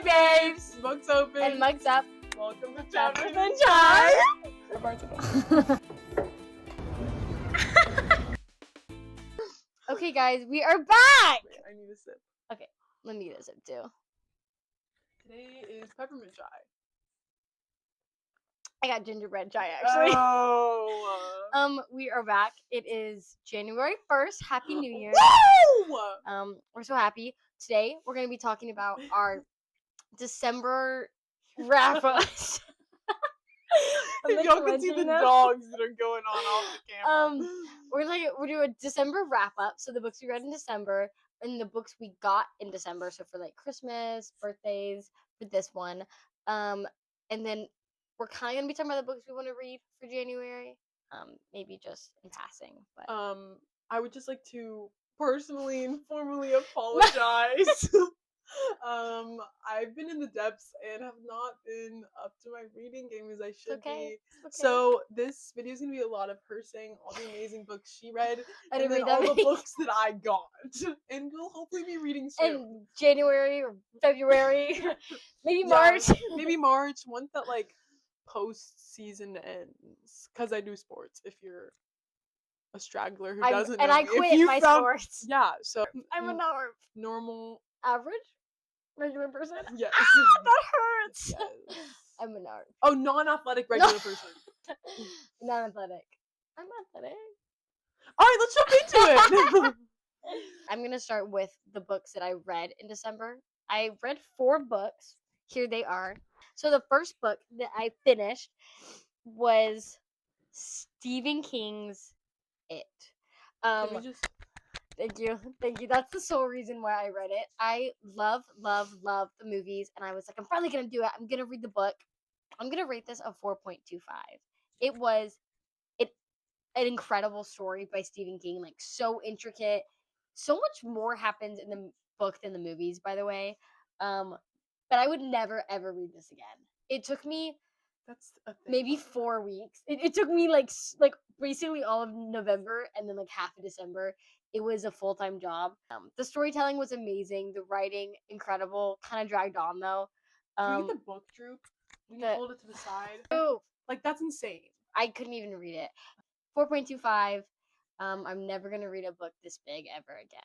babes! Mugs open. And mugs up. Welcome to Chapters Chapters and and Chai. Okay, guys, we are back! Wait, I need a sip. Let me get a sip too. Today is peppermint chai. I got gingerbread chai actually. Oh. We are back. It is January 1st. Happy New Year. Woo! We're so happy. Today we're gonna be talking about our December wrap-ups. Y'all can see the dogs that are going on off the camera. We're doing a December wrap-up. So the books we read in December and the books we got in December. So for like Christmas, birthdays, for this one. And then we're kind of gonna be talking about the books we want to read for January. Maybe just in passing, but I would just like to personally and formally apologize. I've been in the depths and have not been up to my reading game as I should be. It's okay. So this video is gonna be a lot of her saying all the amazing books she read, I and didn't then read that all the many. books that I got, and we'll hopefully be reading soon. In January or February, maybe Yeah, March. maybe March, once that like post season ends, because I do sports. If you're a straggler who doesn't know And I me, if quit you my found- sports. Yeah, so I'm a narp. normal. Average? Regular person? Yes. That hurts. Yes. I'm a narp. Oh, non-athletic regular person. Non-athletic. I'm athletic. All right, let's jump into it. I'm gonna start with the books that I read in December. I read 4 books. Here they are. So the first book that I finished was Stephen King's It. Can we just... Thank you. That's the sole reason why I read it. I love the movies, and I was like, I'm finally gonna do it. I'm gonna read the book. I'm gonna rate this a 4.25. It was an incredible story by Stephen King, like so intricate. So much more happens in the book than the movies, by the way. But I would never ever read this again. It took me That's a thing. maybe 4 weeks. It took me like basically all of November and then like half of December. It was a full-time job. The storytelling was amazing. The writing incredible. Kind of dragged on though. Can you get the book droop? When you hold it to the side. Oh, Like, that's insane. I couldn't even read it. 4.25. I'm never gonna read a book this big ever again.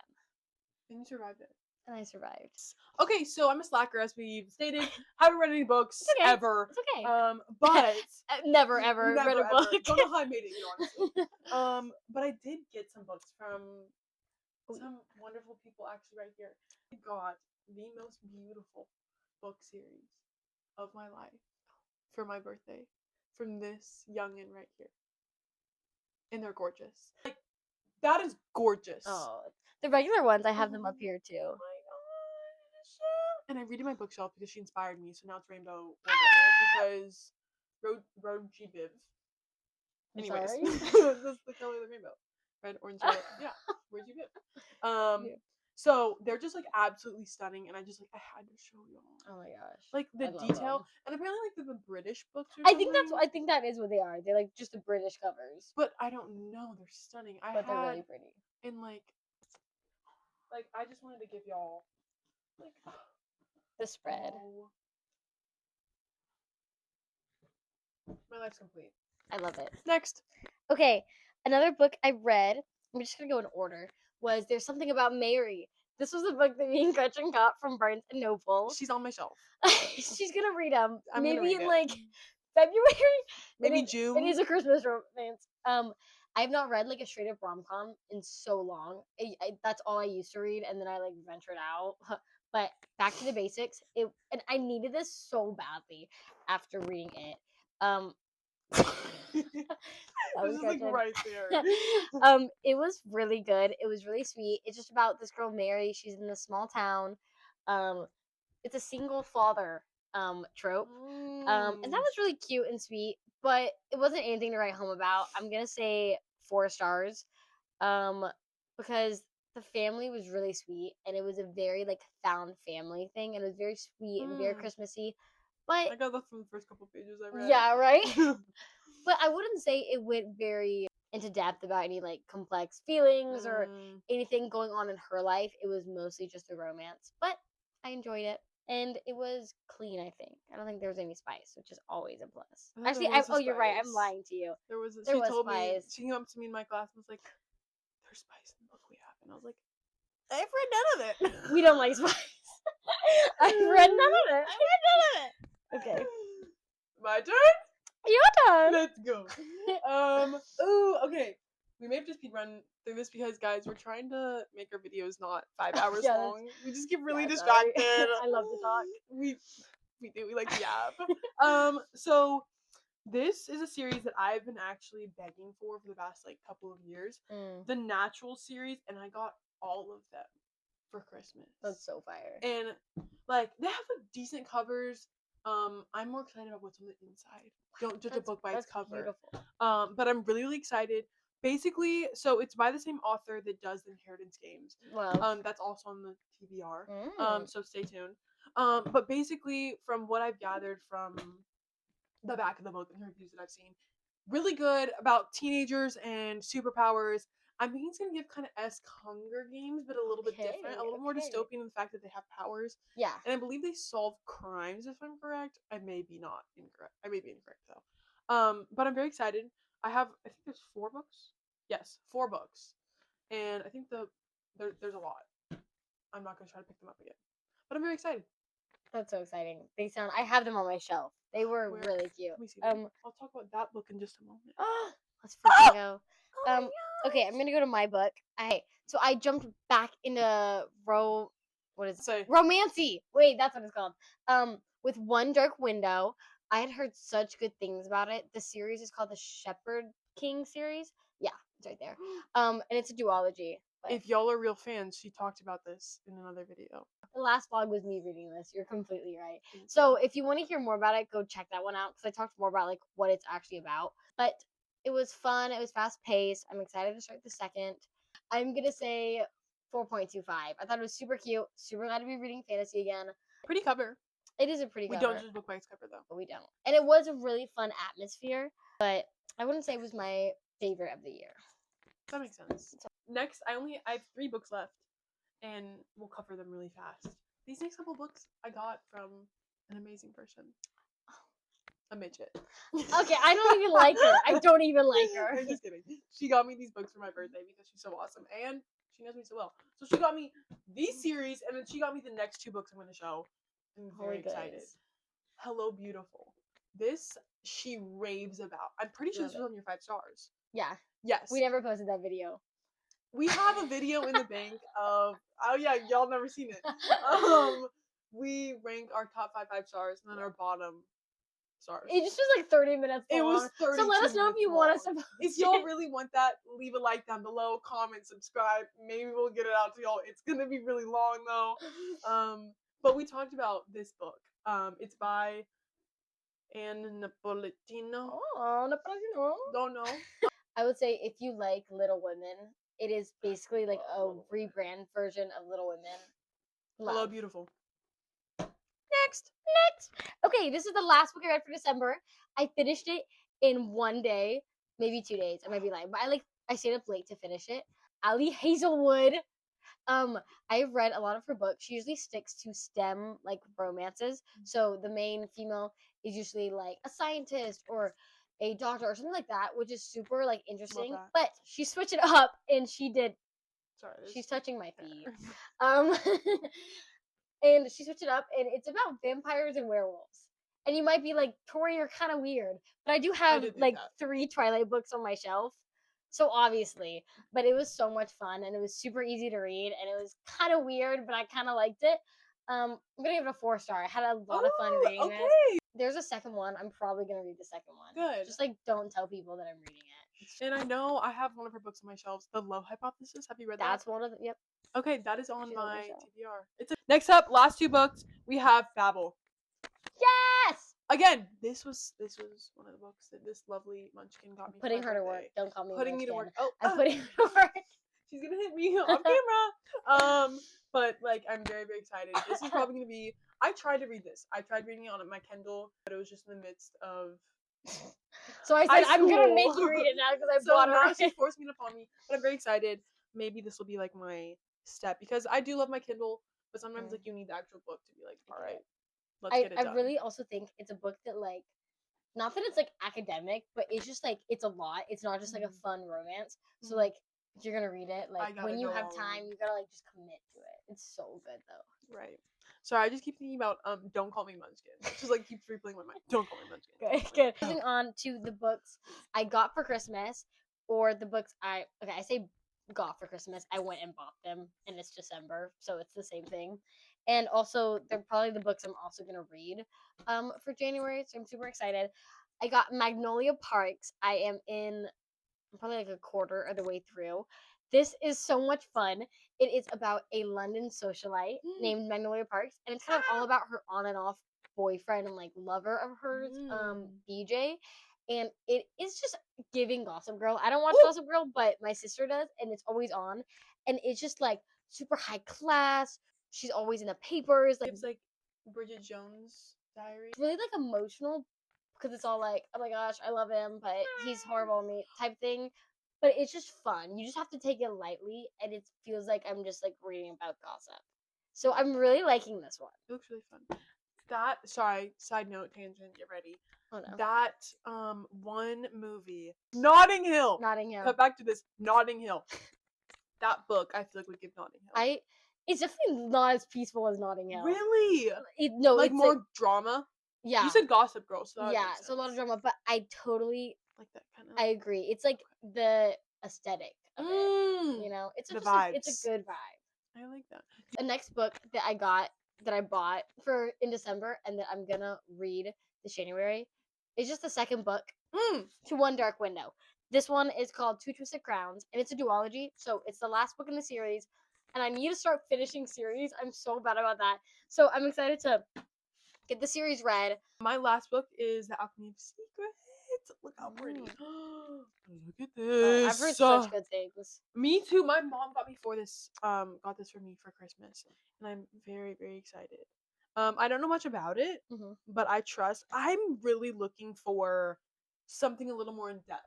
And you survived it. And I survived. Okay, so I'm a slacker, as we've stated. Haven't read any books okay. ever. It's okay. But Never ever read a book. Don't know how I made it here, honestly. But I did get some books from some wonderful people actually right here. I got the most beautiful book series of my life for my birthday from this youngin right here. And they're gorgeous. Like, that is gorgeous. Oh, the regular ones, I have them up here too. Oh my gosh. And I read in my bookshelf because she inspired me, so now it's Rainbow Order because Road G Biv. Anyways, Sorry? that's the color of the rainbow. Red, orange, yellow. Yeah, Road G Biv. Yeah. So they're just like absolutely stunning, and I had to show y'all. Oh my gosh. Like the I love detail, them. and apparently like the British books. Or I think something. that is what they are. They're like just the British covers. But I don't know. They're stunning. But they're really pretty. And like I just wanted to give y'all like The spread. oh. My life's complete. I love it. Next. Okay, another book I read, I'm just gonna go in order, was There's Something About Mary. This was a book that me and Gretchen got from Barnes & Noble. She's on my shelf. She's gonna read them. I'm Maybe gonna read in it. like February? Maybe It is- June. It is a Christmas romance. I have not read like a straight up rom-com in so long. That's all I used to read, and then I like ventured out. But back to the basics. And I needed this so badly after reading it. This is like Gretchen. right there. It was really good. It was really sweet. It's just about this girl Mary. She's in a small town. It's a single father trope. And that was really cute and sweet, but it wasn't anything to write home about. I'm gonna say 4 stars. Because the family was really sweet, and it was a very like found family thing, and it was very sweet and very Christmassy. But I got that from the first couple pages I read. yeah, right. But I wouldn't say it went very into depth about any like complex feelings or anything going on in her life. It was mostly just a romance, but I enjoyed it. and it was clean. I think. I don't think there was any spice, which is always a plus. I thought there Actually, was a oh, you're right. I'm spice. lying to you. There was. There She was told me. spice. She came up to me in my class and was like, "There's spice in the book we have," and I was like, "I've read none of it. We don't like spice. I've read none of it. I've read none of it." Okay. My turn. Your turn. Let's go. Ooh. Okay. We may have just run through this because, guys, we're trying to make our videos not 5 hours Yeah, long. We just get really yeah, sorry. distracted. I love to talk. We do. We like to yap. So this is a series that I've been actually begging for the past like couple of years. The Natural series, and I got all of them for Christmas. That's so fire. And like they have like decent covers. I'm more excited about what's on the inside. Don't judge a book by its cover. Beautiful. But I'm really, really excited. Basically, so it's by the same author that does the Inheritance Games. Well. That's also on the TBR. So stay tuned. But basically, from what I've gathered from the back of the book and the reviews that I've seen, really good about teenagers and superpowers. I think it's gonna give kind of Hunger Games, but a little bit different, a little more dystopian in the fact that they have powers. Yeah. And I believe they solve crimes, if I'm correct. I may be not incorrect. I may be incorrect though. But I'm very excited. I think there's 4 books. Yes, 4 books, and I think there's a lot. I'm not gonna try to pick them up again, but I'm very excited. That's so exciting. I have them on my shelf. They were really cute. Let me see them. I'll talk about that book in just a moment. Let's freaking go. Okay, I'm gonna go to my book. So I jumped back into what is it? Say. Romancy. Wait, that's what it's called. With One Dark Window. I had heard such good things about it. The series is called the Shepherd King series. Yeah, it's right there. And it's a duology. If y'all are real fans, she talked about this in another video. The last vlog was me reading this. You're completely right. So if you want to hear more about it, go check that one out because I talked more about like what it's actually about. But it was fun. It was fast paced. I'm excited to start the second. I'm gonna say 4.25. I thought it was super cute. Super glad to be reading fantasy again. Pretty cover. It is a pretty cover. We don't just book by its cover though. But we don't. And it was a really fun atmosphere. But I wouldn't say it was my favorite of the year. That makes sense. Next, I have 3 books left, and we'll cover them really fast. These next couple books I got from an amazing person. A midget. Okay, I don't even like her. I don't even like her. I'm just kidding. She got me these books for my birthday because she's so awesome, and she knows me so well. So she got me these series, and then she got me the next 2 books I'm going to show. I'm very excited. Hello, Beautiful. This she raves about. I'm pretty sure this was on your 5 stars. Yeah. Yes. We never posted that video. We have a video in the bank of y'all never seen it. We rank our top 5 stars and then our bottom stars. It just was like 30 minutes long. It was 30. So let us know if you want us to post If y'all really want that, leave a like down below, comment, subscribe. Maybe we'll get it out to y'all. It's gonna be really long though. But we talked about this book. It's by Ann Napolitano. Oh, Napolitano. Don't know. I would say if you like Little Women, it is basically like a rebrand version of Little Women. Hello, Beautiful. Next. Okay, this is the last book I read for December. I finished it in 1 day, maybe 2 days. I might be lying, but I stayed up late to finish it. Ali Hazelwood. I've read a lot of her books. She usually sticks to STEM like romances. So the main female is usually like a scientist or a doctor or something like that, which is super like interesting. But she switched it up and she did. Sorry, she's touching my feet. And she switched it up, and it's about vampires and werewolves. And you might be like, Tori, you're kind of weird, but I do have like 3 Twilight books on my shelf. So obviously, but it was so much fun, and it was super easy to read, and it was kind of weird, but I kind of liked it. I'm gonna give it a 4 star. I had a lot of fun reading it. There's a second one. I'm probably gonna read the second one. Good. Just like don't tell people that I'm reading it. And I know I have one of her books on my shelves, The Love Hypothesis. Have you read that? That's one of them. Yep. Okay, that is on my TBR. Next up, last 2 books, we have Babel. Yes! Again, this was one of the books that this lovely munchkin got me. Putting her to work. Don't call me putting me to work. Oh, I'm putting her to work. She's gonna hit me off camera. But like I'm very, very excited. This is probably gonna be. I tried to read this. I tried reading it on my Kindle, but it was just in the midst of. So I said I'm gonna make you read it now because I bought her. She's she's forcing it upon me, but I'm very excited. Maybe this will be like my step because I do love my Kindle, but sometimes like you need the actual book to be like, all right, let's I get it done. really also think it's a book that like, not that it's like academic, but it's just like it's a lot. It's not just like a fun romance. So like if you're gonna read it, like when you have time, you gotta like just commit to it. It's so good though. Right. Sorry, I just keep thinking about Don't Call Me Munchkin. Just like keeps replaying my mind. Don't Call Me Munchkin. Good. Moving on to the books I got for Christmas, or the books I say got for Christmas. I went and bought them, and it's December, so it's the same thing. And also, they're probably the books I'm also gonna read for January, so I'm super excited. I got Magnolia Parks. I am in probably like a quarter of the way through. This is so much fun. It is about a London socialite named Magnolia Parks, and it's kind of all about her on and off boyfriend and like lover of hers, BJ. And it is just giving Gossip Girl. I don't watch Gossip Girl, but my sister does, and it's always on. And it's just like super high class. She's always in the papers. Like it's like Bridget Jones' Diary. It's really like emotional because it's all like, oh my gosh, I love him, but he's horrible to me type thing. But it's just fun. You just have to take it lightly, and it feels like I'm just like reading about gossip. So I'm really liking this one. It looks really fun. That side note tangent, get ready. Oh no. That one movie, Notting Hill. Notting Hill. Cut back to this, Notting Hill. That book I feel like would give Notting Hill. It's definitely not as peaceful as Notting Hill. Really? No, like it's more drama. Yeah. You said Gossip Girl, so so a lot of drama, but I totally like that kind of. I agree. It's like the aesthetic of it. You know, it's it's a good vibe. I like that. The next book that I bought for in December and that I'm gonna read this January is just the second book to One Dark Window. This one is called Two Twisted Crowns, and it's a duology, so it's the last book in the series. And I need to start finishing series. I'm so bad about that. So I'm excited to get the series read. My last book is The Alchemy of Secrets. Look how pretty. Look at this. I've heard such good things. Me too. My mom got got this for me for Christmas, and I'm very, very excited. I don't know much about it, but I trust. I'm really looking for something a little more in depth.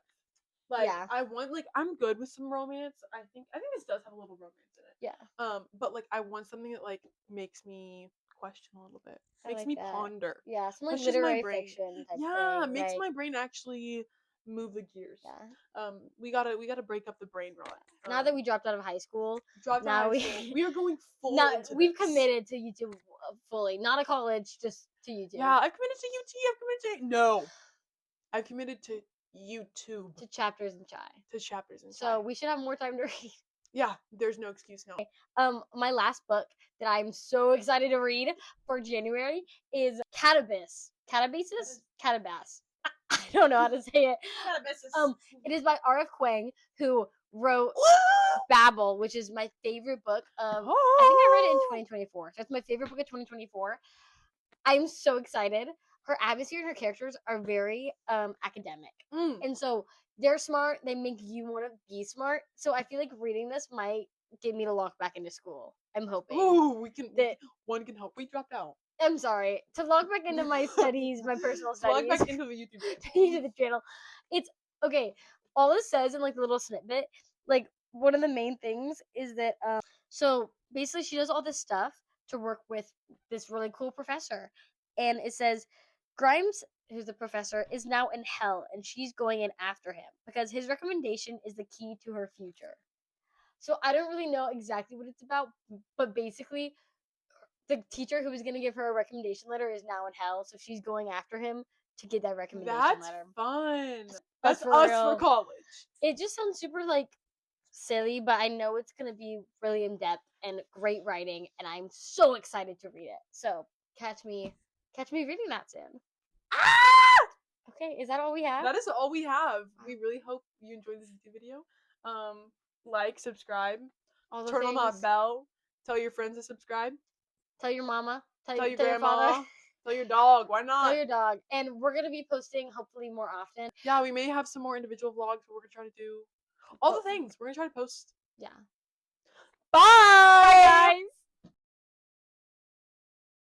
Like I want, like I'm good with some romance. I think this does have a little romance in it. Yeah. But like I want something that like makes me question a little bit. Makes like me that. ponder. Yeah, some like literary fiction type thing. Makes my brain actually move the gears. Yeah. We gotta break up the brain rot. Now that we dropped out of high school, we are going full. We've committed to YouTube fully, not a college, just to YouTube. Yeah, I've committed to UT. I've committed to YouTube. To Chapters in Chai. So we should have more time to read. Yeah, there's no excuse now. My last book that I'm so excited to read for January is Catabass. Catabass? I don't know how to say it. It is by R.F. Kuang, who wrote Babel, which is my favorite book of. I think I read it in 2024. So it's my favorite book of 2024. I'm so excited. Her atmosphere and her characters are very academic, and so they're smart. They make you want to be smart. So I feel like reading this might get me to lock back into school. I'm hoping. Oh, one can help. We dropped out. I'm sorry. To log back into my studies, my personal studies. Log back into the YouTube into the channel. It's okay. All it says in like the little snippet, like one of the main things is that so basically she does all this stuff to work with this really cool professor. And it says Grimes, who's the professor, is now in hell and she's going in after him because his recommendation is the key to her future. So I don't really know exactly what it's about, but basically the teacher who was going to give her a recommendation letter is now in hell, so she's going after him to get that recommendation letter. That's fun. That's us for college. It just sounds super like silly, but I know it's going to be really in depth and great writing, and I'm so excited to read it. So catch me reading that soon. Okay, is that all we have? That is all we have. We really hope you enjoyed this YouTube video. Like, subscribe, turn on that bell, tell your friends to subscribe. Tell your mama. Tell your grandma. Tell your dog. Why not? Tell your dog. And we're going to be posting hopefully more often. Yeah, we may have some more individual vlogs, but we're going to try to do all the things. We're going to try to post. Yeah. Bye! Bye, guys!